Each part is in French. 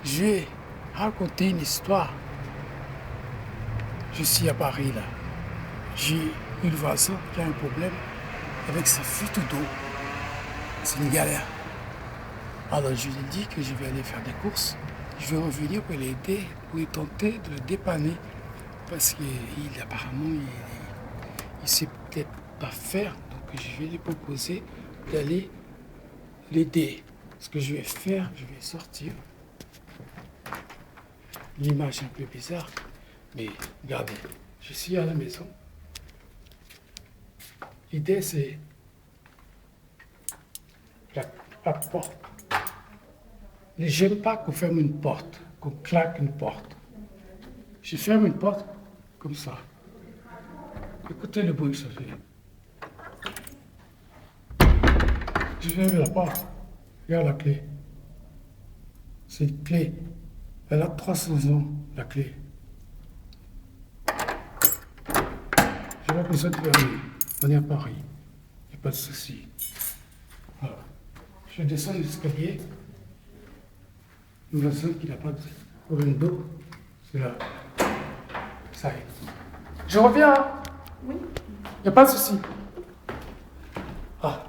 Je vais raconter une histoire. Je suis à Paris là. J'ai une voisin qui a un problème avec sa fuite d'eau. C'est une galère. Alors je lui ai dit que je vais aller faire des courses. Je vais revenir pour l'aider, pour tenter de le dépanner. Parce qu'il apparemment, il sait peut-être pas faire. Donc je vais lui proposer d'aller l'aider. Ce que je vais faire, je vais sortir. L'image est un peu bizarre, mais regardez, je suis à la maison. L'idée c'est la porte. Je n'aime pas qu'on ferme une porte, qu'on claque une porte. Je ferme une porte comme ça. Écoutez le bruit que ça fait. Je ferme la porte. Regarde la clé. C'est une clé. Elle a 300 ans, la clé. Je n'ai pas besoin de fermer. On est à Paris. Il n'y a pas de souci. Voilà. Je descends l'escalier. Nous voisin qui n'a pas de problème d'eau. C'est là. Ça y est. Je reviens. Hein? Oui. Il n'y a pas de souci. Ah.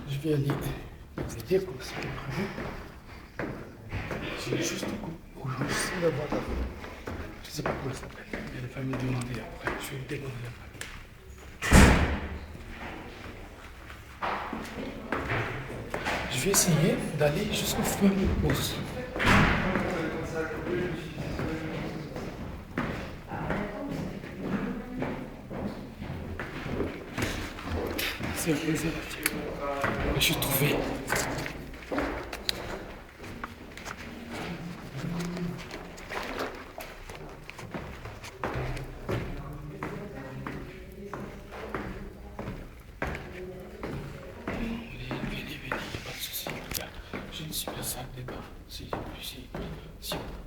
Je vais aller vous aider comme ça. J'ai juste aujourd'hui, c'est la boîte à vous. Je ne sais pas comment ça s'appelle. Mais la famille demander après. Je vais lui demander après. Je vais essayer d'aller jusqu'au feu de course. C'est un plaisir. Je suis trouvé.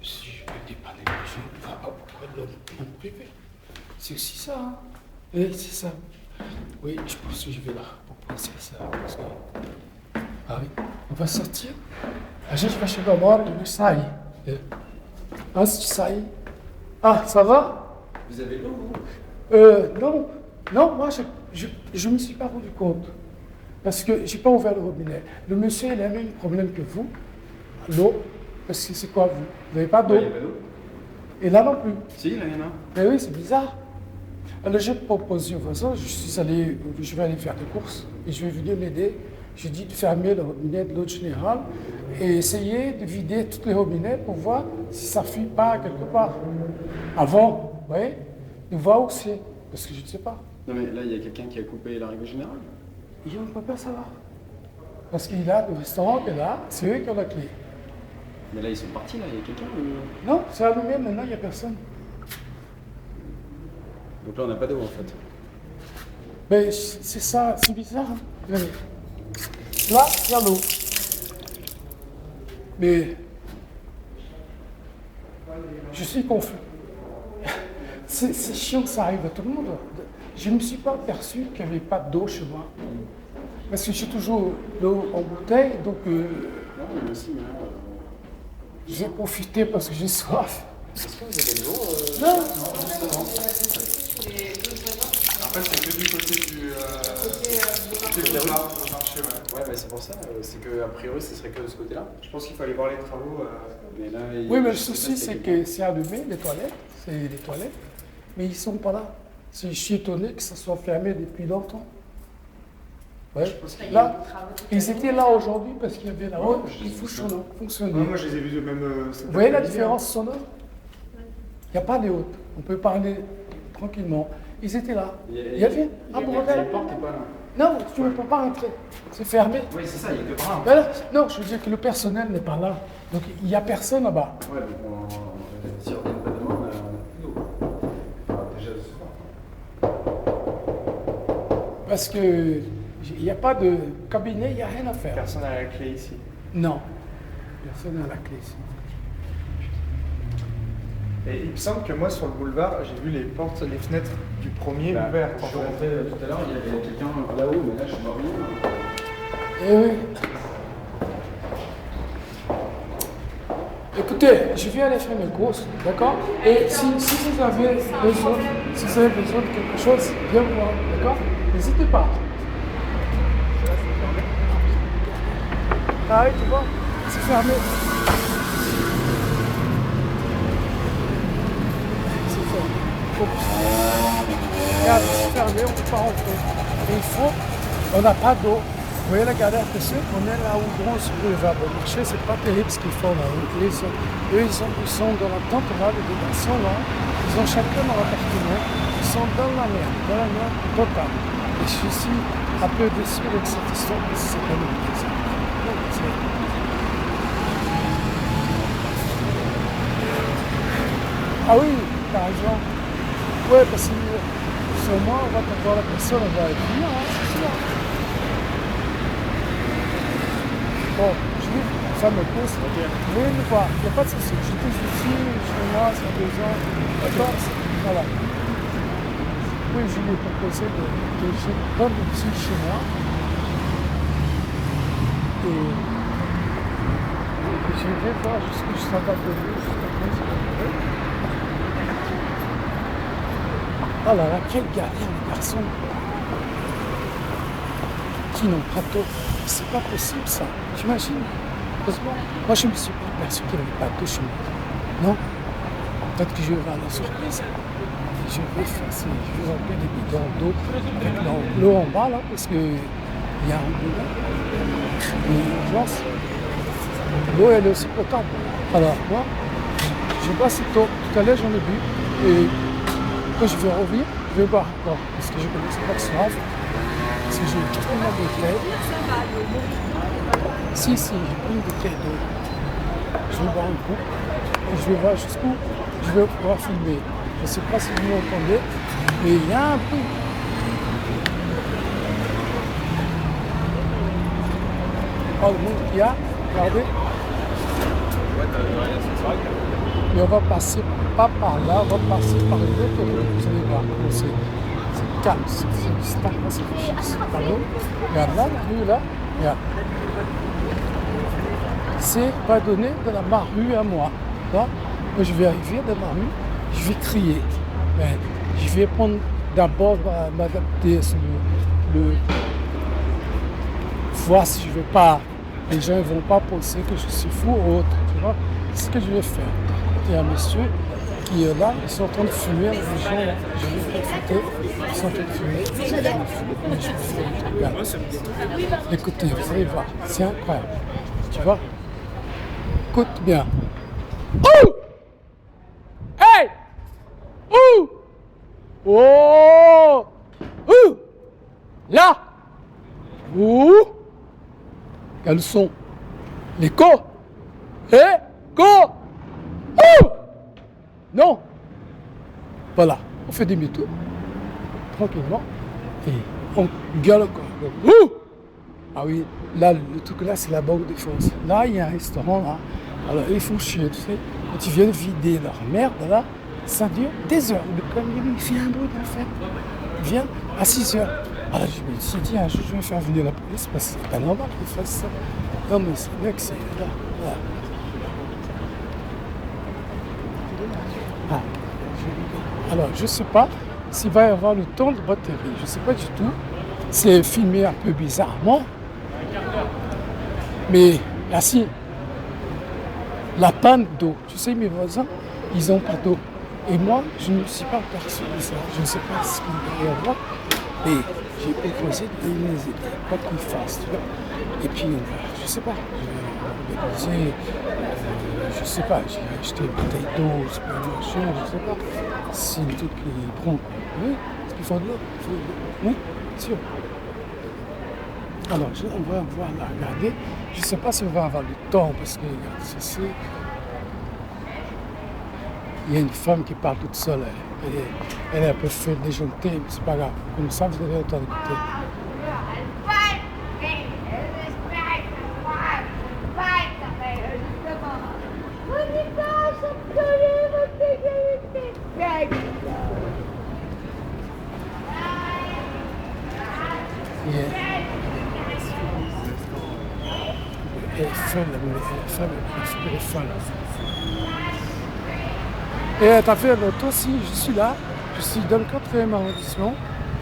Si je peux dépanner les gens, pourquoi l'homme privé? C'est aussi ça, hein? Oui, c'est ça. Oui, je pense que je vais là pour penser à ça. Parce que... Ah oui, on va sortir. A gente vai chegar uma hora de eu sair. Antes de sair. Ah, ça va? Vous avez l'eau, vous? Non, moi je me suis pas rendu compte. Parce que j'ai pas ouvert le robinet. Le monsieur, il a le même problème que vous. L'eau. Parce que c'est quoi, vous? Vous n'avez pas d'eau? Il n'y a pas d'eau. Et là non plus. Si, là, il y en a. Mais oui, c'est bizarre. Alors j'ai proposé au voisin, je vais aller faire des courses et je vais venir l'aider. J'ai dit de fermer le robinet de l'eau générale et essayer de vider tous les robinets pour voir si ça ne fuit pas quelque part. Avant, vous voyez, de voir où c'est. Parce que je ne sais pas. Non mais là, il y a quelqu'un qui a coupé l'arrivée générale. Et on ne peut pas savoir. Parce qu'il a le restaurant qui est là, c'est eux qui ont la clé. Mais là, ils sont partis, là, il y a quelqu'un ou... Non, c'est allumé, maintenant il n'y a personne. Donc là, on n'a pas d'eau, en fait. Mais c'est ça, c'est bizarre. Hein? Regardez. Là, il y a l'eau. Mais je suis confus. C'est chiant, ça arrive à tout le monde. Je ne me suis pas aperçu qu'il n'y avait pas d'eau chez moi. Parce que j'ai toujours l'eau en bouteille, donc Non, mais aussi, mais là... j'ai profité parce que j'ai soif. Est-ce que vous avez de l'eau Non, justement. En fait, c'est que du côté du boulevard, du marché, ouais. Ouais, bah c'est pour ça, c'est qu'a priori, ce serait que de ce côté-là. Je pense qu'il faut aller voir les travaux. Mais là, oui, mais le je sais pas souci, si c'est quelqu'un- que c'est allumé, les toilettes, mais ils ne sont pas là. Je suis étonné que ça soit fermé depuis longtemps. Ouais. Là, ils étaient là aujourd'hui parce qu'il y avait la haute qui fonctionnait. Ouais, moi, je les ai vus même. Vous voyez la différence sonore? Il n'y a pas de haute. On peut parler tranquillement. Ils étaient là. Il y avait un bordel. La porte n'est pas là. Non, tu ne peux pas rentrer. C'est fermé. Oui, c'est ça, il n'y a que par là. Voilà. Non, je veux dire que le personnel n'est pas là. Donc il n'y a personne là-bas. Ouais, donc si on vient pas demain, on a plus d'eau. Enfin, déjà ce soir. Parce que il n'y a pas de cabinet, il n'y a rien à faire. Personne n'a la clé ici. Non. Personne n'a la clé ici. Et il me semble que moi, sur le boulevard, j'ai vu les portes, les fenêtres du premier Bah, ouvertes. je suis rentré tout à l'heure, il y avait quelqu'un là-haut, mais là, je vois rien. Eh oui. Écoutez, je viens aller faire mes courses, d'accord? Et si vous avez besoin, de quelque chose, viens me voir, d'accord? N'hésitez pas. Ah oui, tu vois, c'est fermé. C'est fermé. Regarde, c'est fermé, on ne peut pas rentrer. Et on n'a pas d'eau. Vous voyez la galère que c'est? On est là où on se boulevard de marché, c'est pas terrible ce qu'ils font là. Eux, ils sont dans la tente là, les deux sont là, ils ont chacun leur appartement, ils sont dans la merde totale. Et je suis un peu déçu avec cette histoire parce que c'est pas une maison. Ah oui, par exemple. Ouais, parce que sûrement on va voir la personne, on va venir, hein, c'est sûr. Bon, je vais faire mes courses. Vous voulez me voir, il n'y a pas de souci. Je touche ici, chez moi, ça fait 2 ans. D'accord? Voilà. Oui, je lui ai proposé de prendre ici chez moi. Et je vais voir jusqu'où je suis capable de vivre. Oh là là, quelle galère, les garçons qui n'ont pas d'eau. C'est pas possible ça, j'imagine. Heureusement, moi je me suis pas perçu qu'il n'y avait pas d'eau chez moi. Non? Peut-être que je vais avoir la surprise. Et je vais faire ça, je vais remplir des bidons d'eau avec l'eau en bas là, parce qu'il y a un boulot. Mais urgence, l'eau elle est aussi potable. Alors moi, je bois cette eau. Tout à l'heure j'en ai bu. Et quand je vais revenir, je vais boire encore. Parce que je commence à être soif. Parce que j'ai pris ma bouteille. Si, j'ai pris une bouteille d'eau. Je vais boire un coup. Et je vais voir jusqu'où je vais pouvoir filmer. Je ne sais pas si vous m'entendez, mais il y a un bruit. Oh, le monde qu'il y a, regardez. Mais on va passer pas par là, on va passer par une autre route. Vous allez voir comment c'est calme, c'est pas c'est pas l'eau. Regarde là, la rue là, regarde. C'est pas donné de ma rue à moi. Là, je vais arriver dans ma rue, je vais crier. Mais je vais prendre d'abord m'adapter sur le voir si je vais pas. Les gens ne vont pas penser que je suis fou ou autre. Tu vois, c'est ce que je vais faire. Il y a un monsieur qui est là, ils sont en train de fumer, les gens là, je vais profiter, ils sont en train de fumer. Regarde. Écoutez, vous allez voir, c'est incroyable. Tu vois? Écoute bien. Ouh! Hey! Ouh! Oh! Ouh! Là! Ouh! Quels sont les go? Eh? Go! Ouh! Non! Voilà, on fait demi-tour, tranquillement, et on gueule encore. Ouh! Ah oui, là, le truc là, c'est la Banque de France. Là, il y a un restaurant, là. Alors, ils font chier, tu sais. Quand ils viennent vider leur merde, là, ça dure des heures. Il fait un bruit, en fait. Il vient à 6 heures. Alors, je me suis dit, un jour, je vais faire venir la police, parce que c'est pas normal qu'ils fassent ça. Non, mais c'est vrai que c'est là. Ah. Alors, je ne sais pas s'il va y avoir le temps de batterie. Je ne sais pas du tout. C'est filmé un peu bizarrement. Mais là, si, la panne d'eau. Tu sais, mes voisins, ils n'ont pas d'eau. Et moi, je ne me suis pas aperçu de ça. Je ne sais pas ce qu'il va y avoir. Et j'ai proposé de les aider, quoi qu'ils fassent, tu vois. Et puis, je ne sais pas. Je sais pas, j'ai acheté une bouteille d'eau, c'est pas une machin, je sais pas. Si le truc est prend. Oui, est-ce qu'il faut de l'eau? Oui, sûr. Alors, on va voir la regarder. Je ne sais pas si on va avoir le temps, parce que, regarde, c'est... Il y a une femme qui parle toute seule. Elle est un peu fait déjantée, mais c'est pas grave. Comme ça, vous avez le temps d'écouter. Elle fait la la femme elle est folle. Et t'as fait l'autre aussi, je suis là, je suis dans le 4e arrondissement,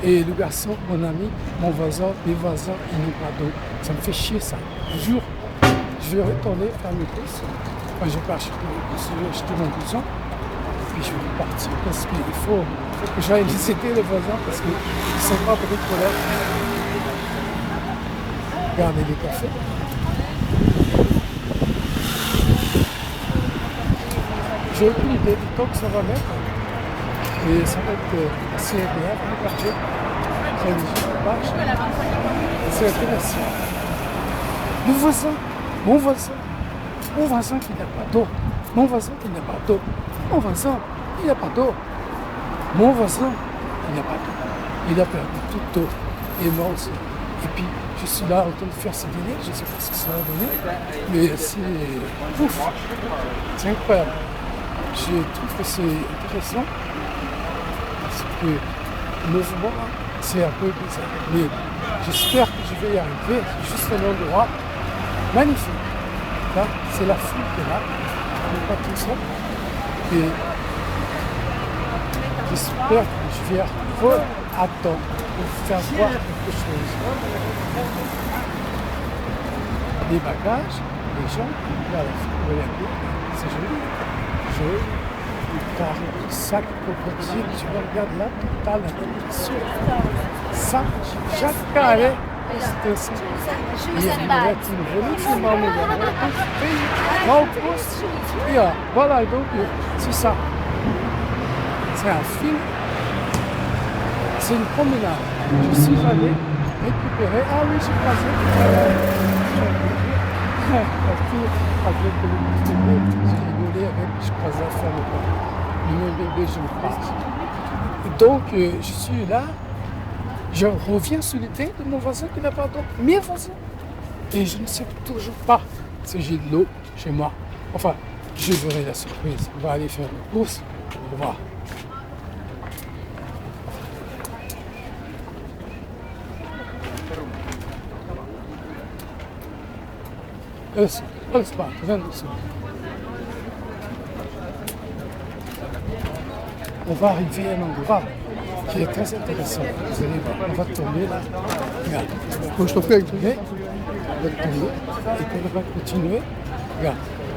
et le garçon, mon ami, mon voisin, mes voisins, ils n'ont pas d'eau. Ça me fait chier ça. Je jure, je vais retourner faire mes courses. Enfin, je vais pas acheter mes courses, je vais acheter mon blouson. Puis je vais partir parce qu'il faut que j'aille visiter les voisins parce qu'ils ne sont pas bricoleurs. Regardez les cafés. J'ai aucune idée du temps que ça va mettre. Et ça va être assez agréable, regardez. Ça une petite marche. C'est intéressant. Mon voisin qui n'a pas d'eau. Mon voisin qui n'a pas d'eau. Mon voisin, il n'a pas d'eau. Mon voisin, il n'a pas d'eau. Il a perdu toute l'eau. Et moi aussi. Et puis, je suis là en train de faire ce dîner. Je ne sais pas ce que ça va donner. Mais c'est ouf. C'est incroyable. Je trouve que c'est intéressant. Parce que le mouvement, c'est un peu bizarre. Mais j'espère que je vais y arriver. C'est juste un endroit magnifique. Là, c'est la foule qui est là. On n'est pas tout seul. Et j'espère que je vais retrouver à temps pour faire voir quelque chose. Les bagages, les gens, là, regardez, c'est joli. Joli. Le carré de sac crocodile, tu regardes là, total, la sur sac, chaque carré. Voilà, donc c'est ça. C'est un film. C'est une promenade. Je suis allé récupérer. Ah oui, j'ai passé. J'ai rigolé avec, je croisais à faire le pas. Le même bébé, je le passe. Donc, je suis là. Je reviens sur l'idée de mon voisin qui n'a pas d'eau, mes voisins. Et je ne sais toujours pas si j'ai de l'eau chez moi. Enfin, je verrai la surprise. On va aller faire une course. On va voir. Alles klar, we zijn er zo. On va arriver à un endroit qui est très intéressant. Vous allez voir, on va tomber là. Regarde, quand je te fais tomber, on va tomber. Et quand on va continuer, regarde, on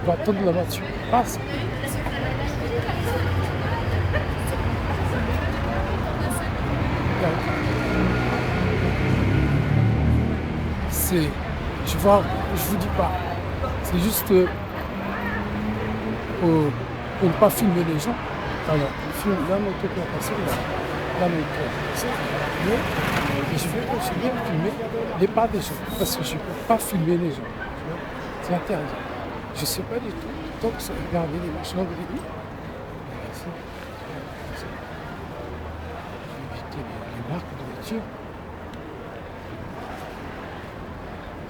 va attendre la voiture. Passe. Regarde. C'est, je vous dis pas, c'est juste pour ne pas filmer les gens. Alors, on filme la moto qui a passé, la moto qui a passé, et je vais continuer à filmer les pas des gens, parce que je ne peux pas filmer les gens. C'est interdit. Je ne sais pas du tout, tant que ça regarder les machins de l'église. Éviter les marques de voiture.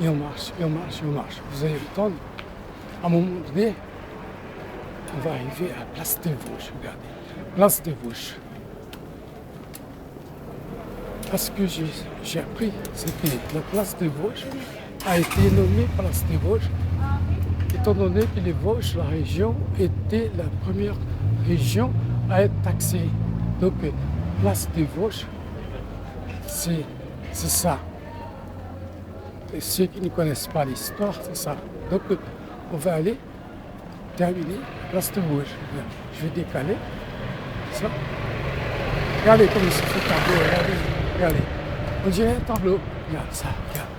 Et on marche, et on marche, et on marche. Vous allez entendre, à un moment donné, on va arriver à Place des Vosges, regardez. Place des Vosges. Parce que j'ai appris, c'est que la Place des Vosges a été nommée Place des Vosges, étant donné que les Vosges, la région, était la première région à être taxée. Donc, Place des Vosges, c'est ça. Et ceux qui ne connaissent pas l'histoire, c'est ça. Donc, on va aller terminer Place des Vosges. Je vais décaler. Ça. Regardez comme il se fait tableau. Regardez. On dirait un tableau. Regarde ça. Regarde.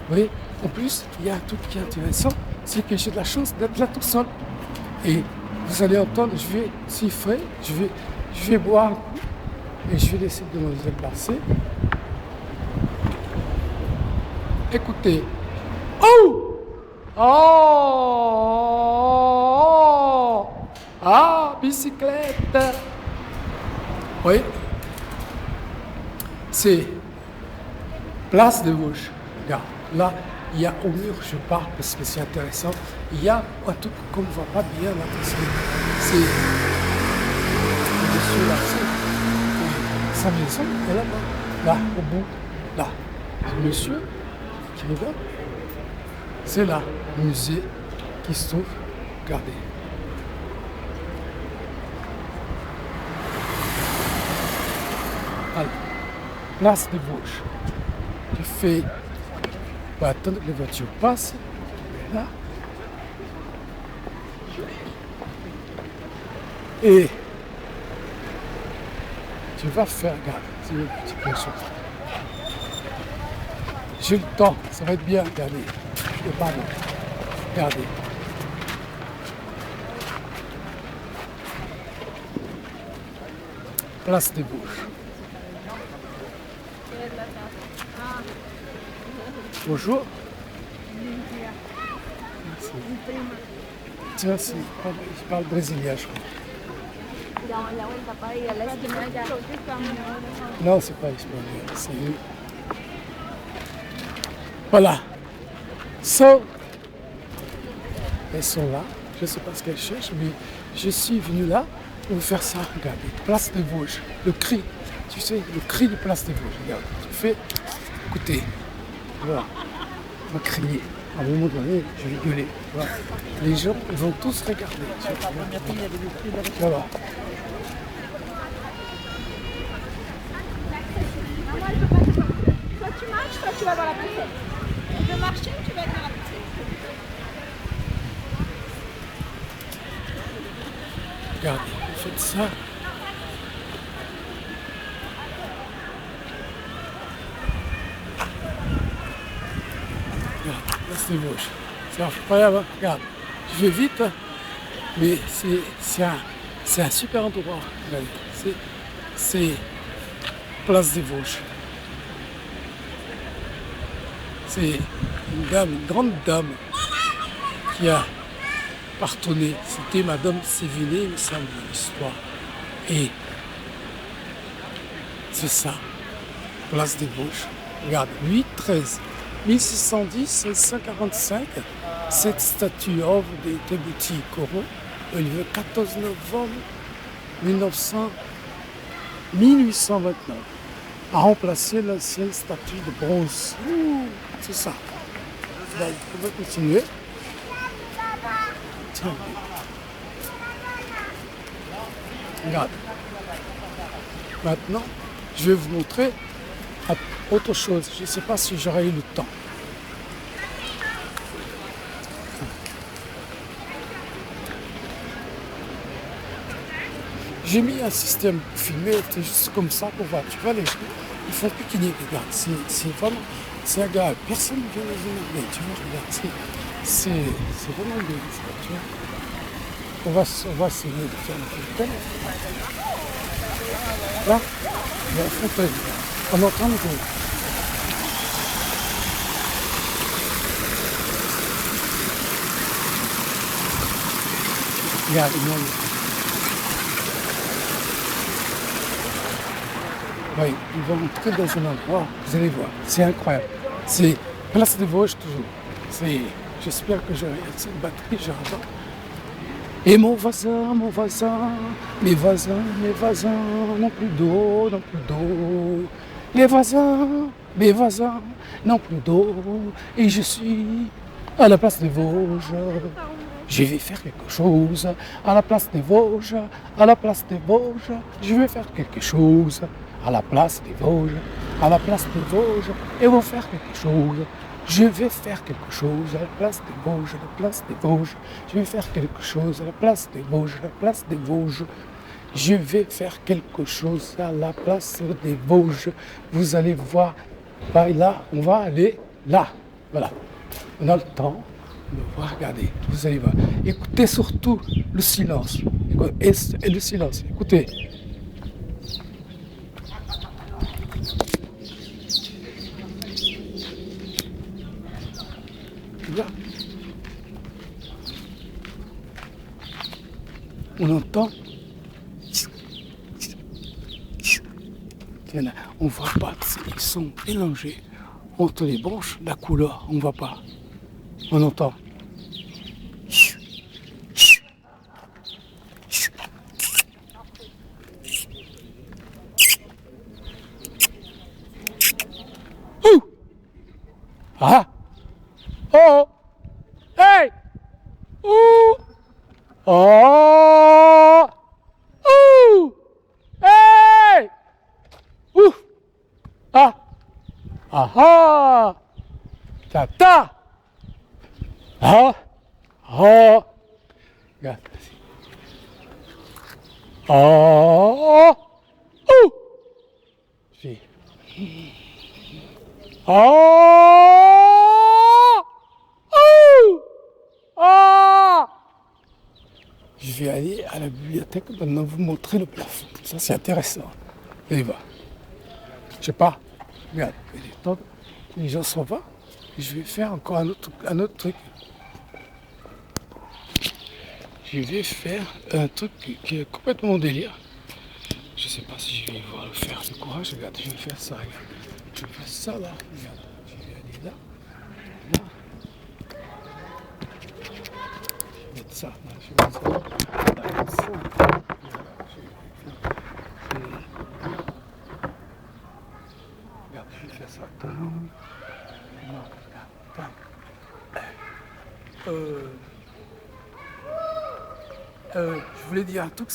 Vous voyez, en plus, il y a un truc qui est intéressant, c'est que j'ai de la chance d'être là tout seul. Et vous allez entendre, je vais siffler, je vais boire un coup et je vais laisser Demoiselle passer. Écoutez. Oh! Oh! Ah, bicyclette! Oui. C'est Place des Vosges. Regarde, là, il y a au mur, je parle parce que c'est intéressant. Il y a un truc qu'on ne voit pas bien là, parce que c'est le monsieur là, c'est sa maison est là-bas. Là, au bout, là. Le monsieur qui regarde. C'est là, le musée qui se trouve. Regardez. Alors, place des Vosges. Tu fais. Bah, attendre que les voitures passent. Là. Et tu vas faire, regarde, c'est un petit peu chaud. J'ai le temps, ça va être bien, regardez. Je te parle. Regardez. Place des Vosges. Bonjour. Merci. Tiens, je parle brésilien, je crois. Non, c'est pas espagnol, c'est... Voilà. Elles sont là. Je ne sais pas ce qu'elles cherchent, mais je suis venu là pour faire ça. Regardez, place des Vosges. Le cri, tu sais, le cri de place des Vosges. Regarde, tu fais... Écoutez, voilà. On va crier. À un moment donné, je vais gueuler. Voilà. Les gens vont tous regarder. Voilà. Soit tu marches, soit tu vas dans la piscine. Tu veux marcher ou tu vas être dans la piscine? Regardez, faites ça. Regarde, là c'est Vosges. C'est incroyable, hein. Regarde. Je vais vite, hein. Mais c'est un super endroit. Regardez, c'est place des Vosges. C'est une grande dame qui a partonné. C'était Madame Sévigné, il me semble, l'histoire. Et c'est ça, place des Vosges. Regarde, 8-13, 1610, 1645, cette statue œuvre de Tebuti Corot, le 14 novembre 1829, a remplacé l'ancienne statue de bronze. Ouh, c'est ça. Donc, on va continuer. Tiens. Regarde. Maintenant, je vais vous montrer autre chose. Je ne sais pas si j'aurai eu le temps. J'ai mis un système pour filmer, c'est juste comme ça pour voir. Tu vois, les gens, ils font pique-nique, regarde. C'est vraiment, c'est agréable. Personne ne vient les énerver, tu vois, regarde. C'est vraiment bien, tu vois. On va essayer de faire un peu. Là, il y a un fauteuil. On entend le bruit. Regarde, oui, ils vont entrer dans un endroit, vous allez voir, c'est incroyable. C'est place des Vosges toujours. J'espère que j'aurai assez de batterie, j'entends. Et mon voisin, mes voisins n'ont plus d'eau, Les voisins, mes voisins n'ont plus d'eau. Et je suis à la place des Vosges. Je vais faire quelque chose à la place des Vosges, à la place des Vosges. Je vais faire quelque chose à la place des Vosges, à la place des Vosges. Et vont faire quelque chose. Je vais faire quelque chose à la place des Vosges, à la place des Vosges. Je vais faire quelque chose à la place des Vosges, à la place des Vosges. Je vais faire quelque chose à la place des Vosges. Vous allez voir. Là, on va aller là. Voilà. On a le temps. On va regarder. Vous allez voir. Écoutez surtout le silence. Et le silence. Écoutez. Là. On entend. On ne voit pas, ils sont mélangés entre les branches, la couleur, on ne voit pas. On entend. Ouh. Ah. Oh. Oh! Ouh! Hey! Ouh! Ah! Ah ah! Ta ta! Ah! Oh! Regarde. Oh! Ouh! J'ai. Oh! Ouh! Ah! Je vais aller à la bibliothèque maintenant vous montrer le plafond. Ça c'est intéressant. Allez voir. Je sais pas. Regarde, les gens s'en vont. Je vais faire encore un autre truc. Je vais faire un truc qui est complètement délire. Je sais pas si je vais pouvoir le faire. Du courage, regarde, je vais faire ça. Regarde. Je vais faire ça là. Regarde, je vais aller là. Là. Je vais mettre ça. Là. Je vais mettre ça. Là, ça. Regarde, je vais faire ça. Non, regarde. Je voulais dire un truc,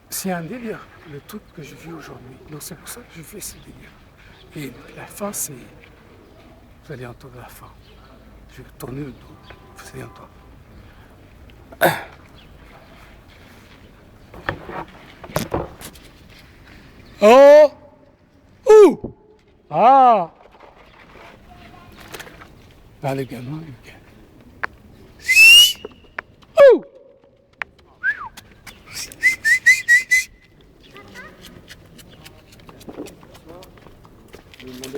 c'est un délire, le truc que je vis aujourd'hui. Donc c'est pour ça que je fais ce délire. Et la fin, c'est... Vous allez entendre la fin. Je vais tourner le dos. Vous allez entendre. Oh! Ouh! Ah! Ah, les gamins, les gars. Ouh!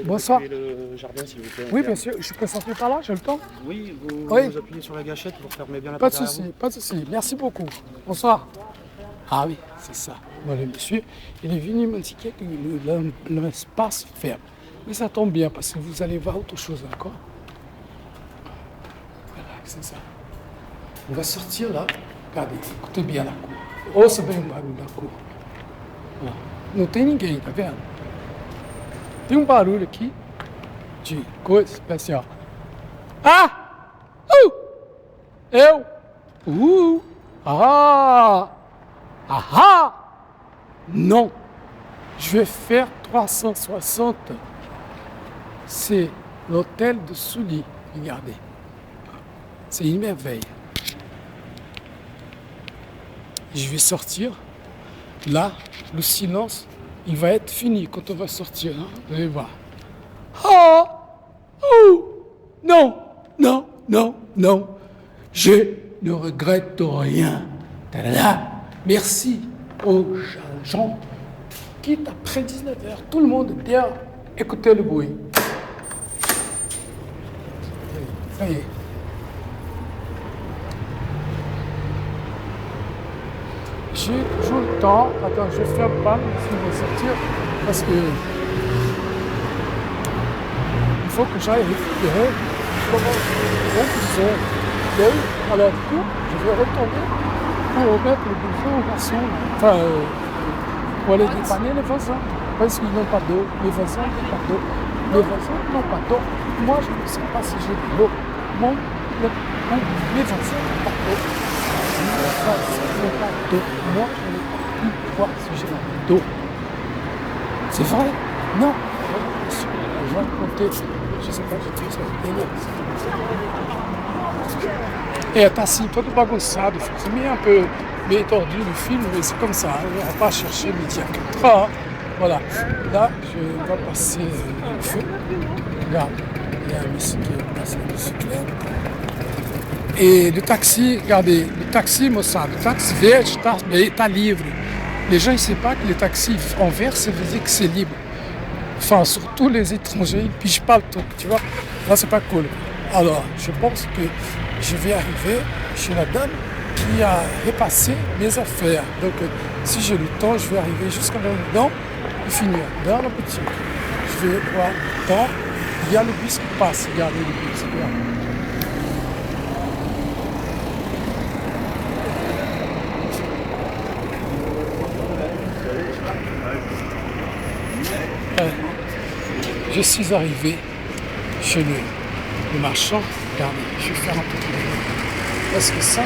Bonsoir. Le jardin, s'il vous plaît. Oui, bien sûr. Je suis présenté par là, j'ai le temps. Oui, vous appuyez sur la gâchette pour fermer bien la Pas de porte derrière souci, pas de souci. Merci beaucoup. Bonsoir. Ah oui, c'est ça. Moi, le monsieur, il est venu m'indiquer que l'espace ferme. Mais ça tombe bien parce que vous allez voir autre chose encore. Voilà, c'est ça. On va sortir là. Regardez, écoutez bien la cour. Oh, c'est bien barulho da cour. Ó, não tem ninguém, tá vendo? Tem um barulho aqui de coisa especial. Ah! Eu! Ah! Ah ah! Non! Je vais faire 360. C'est l'hôtel de Sully. Regardez. C'est une merveille. Je vais sortir. Là, le silence, il va être fini quand on va sortir. Hein? Vous allez voir. Ah! Non! Non! Non! Non! Je ne regrette rien. Ta-da-da. Merci aux gens. Quitte après 19h, tout le monde dehors. Écoutez le bruit. Ça y est. J'ai toujours le temps. Attends, je vais faire pas si je vais sortir parce que il faut que j'aille récupérer comment ils sont. Alors du coup, je vais retourner pour remettre le bouchon aux voisins. Enfin, pour aller dépanner les voisins. Parce qu'ils n'ont pas d'eau. Les voisins n'ont pas d'eau. Les voisins n'ont pas d'eau. Moi, je ne sais pas si j'ai de l'eau. Les voisins n'ont pas d'eau. Moi, je n'ai pas pu voir si j'ai d'eau. C'est vrai? Non. Je vais raconter. Je ne sais pas, je trouve ça délire. Et tá assim, todo bagunçado. C'est meio un peu meio tordu le film, mais c'est comme ça. On ne va pas chercher midi à 4 heures. Voilà. Là, je vais passer le feu. Regarde, il y a un monsieur qui est passé la bicyclette. Et le taxi, regardez, le taxi, moçada, le taxi verde está livre. Les gens, ils ne savent pas que les taxis en vert, ça veut dire que c'est libre. Enfin, surtout les étrangers, ils ne pigent pas le truc, tu vois. Là, c'est pas cool. Alors, je pense que je vais arriver chez la dame qui a repassé mes affaires. Donc, si j'ai le temps, je vais arriver jusqu'à là-dedans et finir dans la boutique. Je vais voir le temps. Il y a le bus qui passe. Regardez le bus. Regarde. Je suis arrivé chez le marchand. Regardez, je vais faire un peu de... Parce que ça,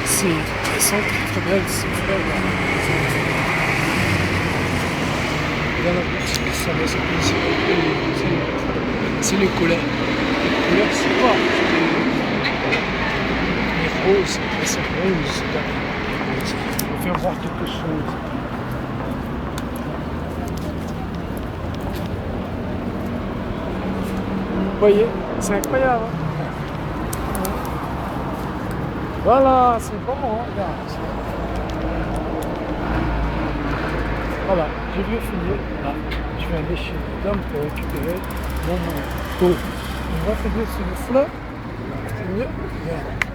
Elles sont très belles, c'est super bien. Il y en a beaucoup qui sont c'est les couleurs. Les couleurs, c'est quoi? Les roses, c'est rose. On va faire voir quelque chose. Vous voyez, c'est incroyable. Hein? Voilà, c'est bon, hein? Regarde. Voilà, je vais finir. Là, je vais aller chez l'homme pour récupérer mon manteau. On va finir sur le fleur. C'est mieux. Regarde.